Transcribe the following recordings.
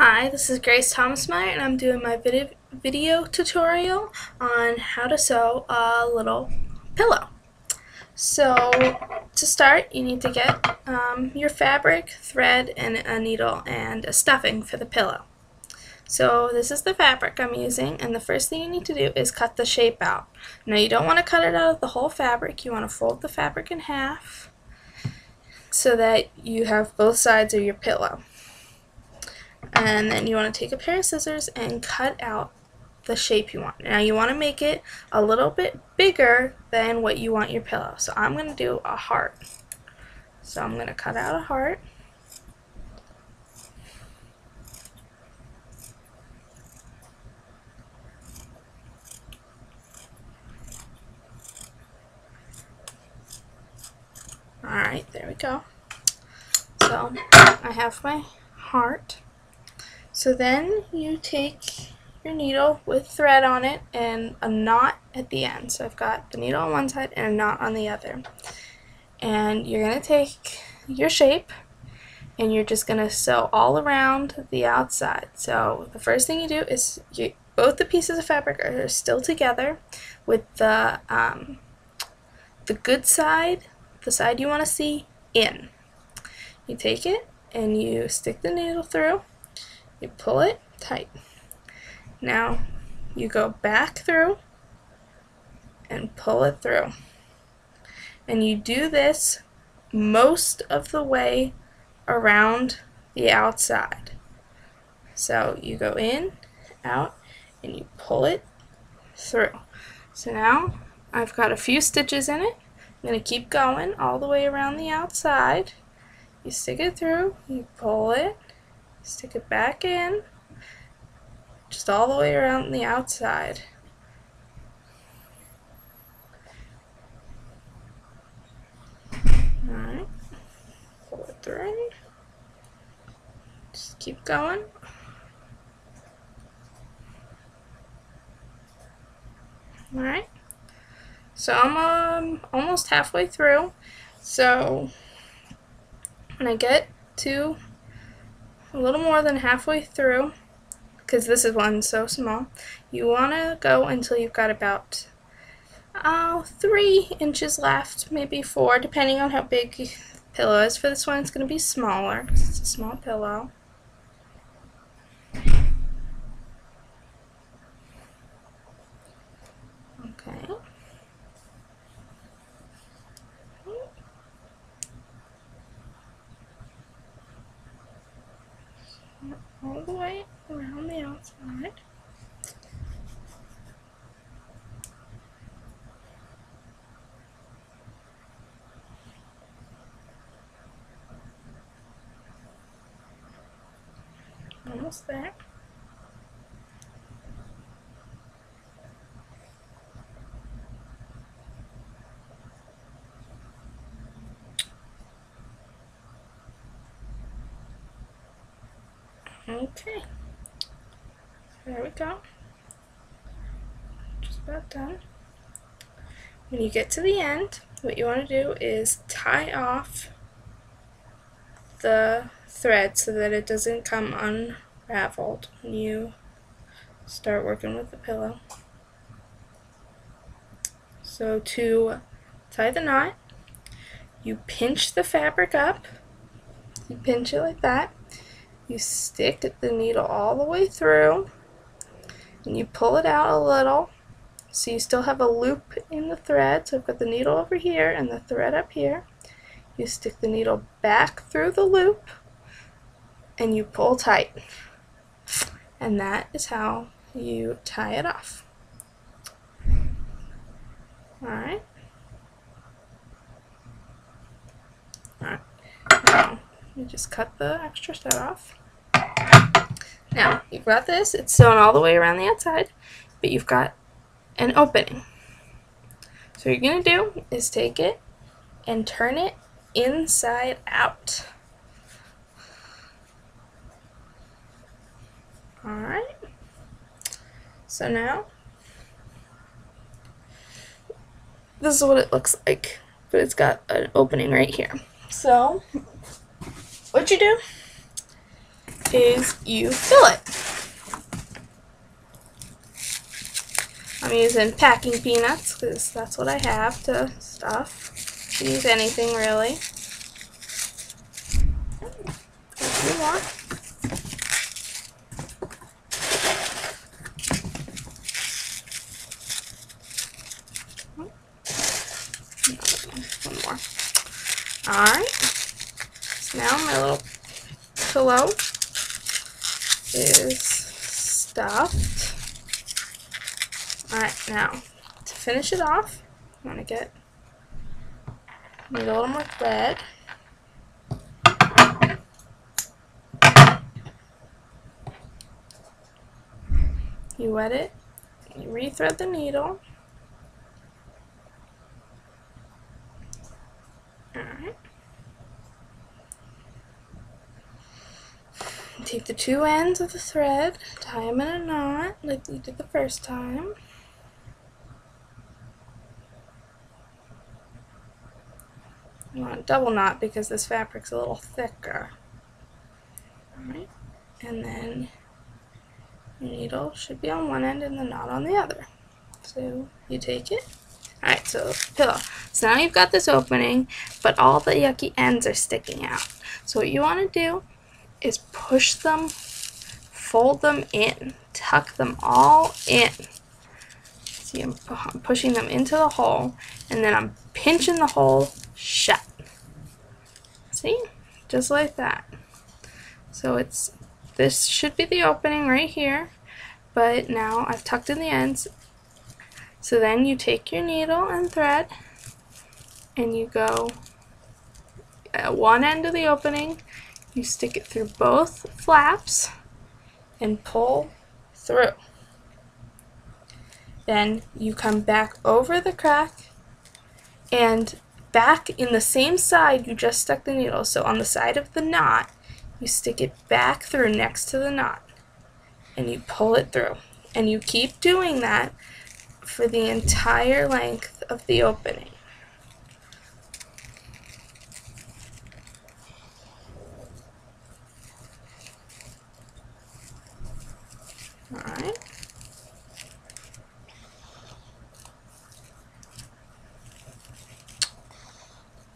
Hi, this is Grace Thomasmeyer and I'm doing my video tutorial on how to sew a little pillow. So to start, you need to get your fabric, thread, and a needle and a stuffing for the pillow. So this is the fabric I'm using, and the first thing you need to do is cut the shape out. Now you don't want to cut it out of the whole fabric, you want to fold the fabric in half so that you have both sides of your pillow. And then you want to take a pair of scissors and cut out the shape you want. Now you want to make it a little bit bigger than what you want your pillow. So I'm going to do a heart. So I'm going to cut out a heart. Alright, there we go. So I have my heart. So then you take your needle with thread on it and a knot at the end. So I've got the needle on one side and a knot on the other. And you're going to take your shape and you're just going to sew all around the outside. So the first thing you do is both the pieces of fabric are still together with the good side, the side you want to see, in. You take it and you stick the needle through. You pull it tight. Now you go back through and pull it through. And you do this most of the way around the outside. So you go in, out, and you pull it through. So now I've got a few stitches in it. I'm going to keep going all the way around the outside. You stick it through, you pull it, stick it back in, just all the way around the outside. Alright, pull it through, just keep going. Alright, so I'm almost halfway through, so when I get to a little more than halfway through, because this is one so small, you want to go until you've got about 3 inches left, maybe 4, depending on how big the pillow is. For this one, it's going to be smaller because it's a small pillow. Okay. All the way around the outside. Almost there. Okay, there we go. Just about done. When you get to the end, what you want to do is tie off the thread so that it doesn't come unraveled when you start working with the pillow. So to tie the knot, you pinch the fabric up. You pinch it like that. You stick the needle all the way through and you pull it out a little so you still have a loop in the thread. So I've got the needle over here and the thread up here. You stick the needle back through the loop and you pull tight. And that is how you tie it off. Alright. Alright. Now you just cut the extra set off. Now, you've got this, it's sewn all the way around the outside, but you've got an opening. So what you're going to do is take it and turn it inside out. Alright. So now, this is what it looks like, but it's got an opening right here. So, what you do is you fill it. I'm using packing peanuts because that's what I have to stuff. You can use anything really. If you want. One more. Alright. So now my little pillow is stuffed. Alright, now to finish it off, I'm going to need a little more thread. You wet it, you re-thread the needle. Alright. Take the two ends of the thread, tie them in a knot like we did the first time. You want a double knot because this fabric's a little thicker. Alright, and then your needle should be on one end and the knot on the other. So you take it. Alright, so pillow. So now you've got this opening, but all the yucky ends are sticking out. So what you want to do is push them, fold them in, tuck them all in. See, I'm pushing them into the hole, and then I'm pinching the hole shut. See? Just like that. So this should be the opening right here, but now I've tucked in the ends. So then you take your needle and thread, and you go at one end of the opening, you stick it through both flaps and pull through. Then you come back over the crack and back in the same side you just stuck the needle. So on the side of the knot, you stick it back through next to the knot and you pull it through. And you keep doing that for the entire length of the opening. Alright.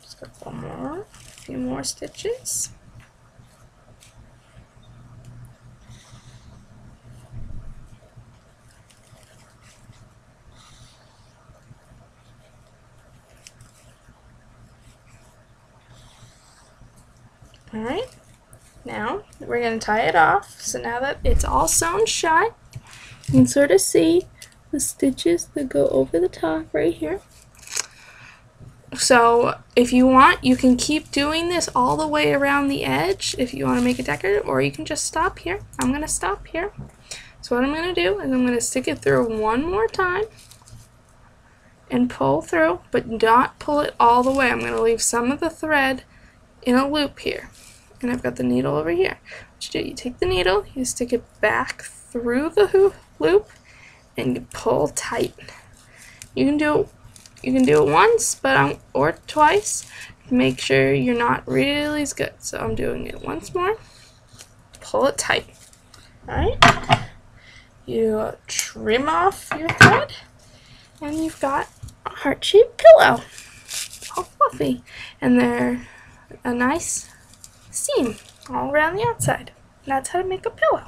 Just got a few more stitches. Alright, now we're going to tie it off. So now that it's all sewn shut, you can sort of see the stitches that go over the top right here. So if you want, you can keep doing this all the way around the edge if you want to make it decorative, or you can just stop here. I'm going to stop here. So what I'm going to do is I'm going to stick it through one more time and pull through, but not pull it all the way. I'm going to leave some of the thread in a loop here. And I've got the needle over here. What you do, you take the needle, you stick it back through the loop, and you pull tight. You can do it once, or twice. Make sure your knot really is good. So I'm doing it once more. Pull it tight. Alright. You trim off your thread, and you've got a heart-shaped pillow. All fluffy. And they're a nice seam all around the outside. That's how to make a pillow.